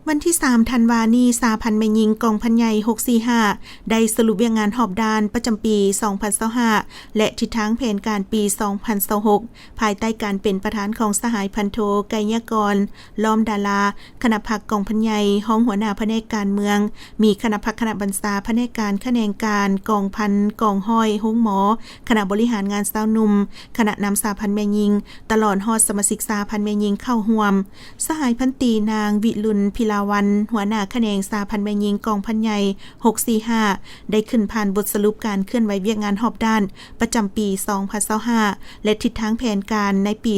วันที่3ธันวานี้สาพันธ์แม่หญิงกองพันใหญ่645ได้สรุปเวียงงานหอบด้านประจำปี2025และทิศทางแผนการปี2026ภายใต้การเป็นประธานของสหายพันโทไกยกรล้อมดาราคณะพักกองพันใหญ่ห้องหัวหน้าแผนกการเมืองมีคณะพักคณะบรรษาแผนกการคะแนนการกองพันกองห้อยห้องหมอคณะบริหารงานสาวหนุ่มคณะนำสาพันธ์แม่หญิงตลอดฮอดสมาชิกสาพันธ์แม่หญิงเข้าร่วมสหายพันตีนางวิรุณพิลาวันหัวหน้าคะแนนสาพันธ์แม่หญิงกองพันใหญ่645ได้ขึ้นผ่านบทสรุปการเคลื่อนไหวเวียกงานหอบด้านประจำปี2025และทิศทางแผนการในปี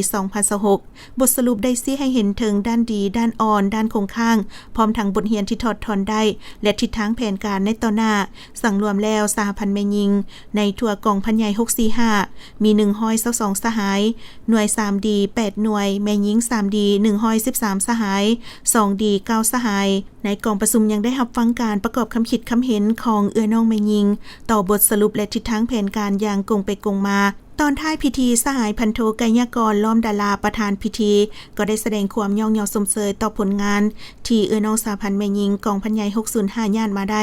2026บทสรุปได้ชี้ให้เห็นถึงด้านดีด้านอ่อนด้านคงข้างพร้อมทั้งบทเรียนที่ถอดถอนได้และทิศทางแผนการในต่อหน้าสั่งรวมแล้วสหพันธ์แม่หญิงในทั่วกองพันใหญ่645มี122สหายหน่วย 3D 8หน่วยแม่หญิง 3D 113สหาย 2D 9สหายในกองประชุมยังได้รับฟังการประกอบคำคิดคำเห็นของน้องแม่หญิงต่อบทสรุปและทิศทางแผนการอย่างกงไปกงมาตอนท้ายพิธีสหายพันโทไกยกรล้อมดาราประธานพิธีก็ได้แสดงความย่องเยาสมเสยต่อผลงานที่น้องสาพันธ์แม่หญิงกองพันใหญ่605ย่านมาได้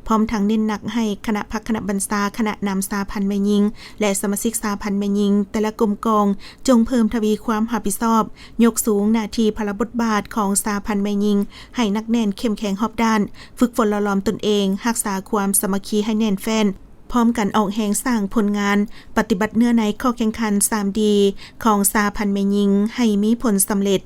พร้อมทั้งเน้นหนักให้คณะพักคณะบรรษาคณะนำสาพันธ์แม่หญิงและสมาชิกสาพันธ์แม่หญิงแต่ละกลุ่มกองจงเพิ่มทวีความรับผิดชอบยกสูงหน้าที่พลบทบาทของสาพันธ์แม่หญิงให้นักแน่นเข้มแข็งรอบด้านฝึกฝนหล่อหลอมตนเองรักษาความสามัคคีให้แน่นแฟ้นพร้อมกันออกแห่งสร้างผลงานปฏิบัติเนื้อในข้อแข่งขัน 3D ของสาพันธ์แม่หญิงให้มีผลสำเร็จ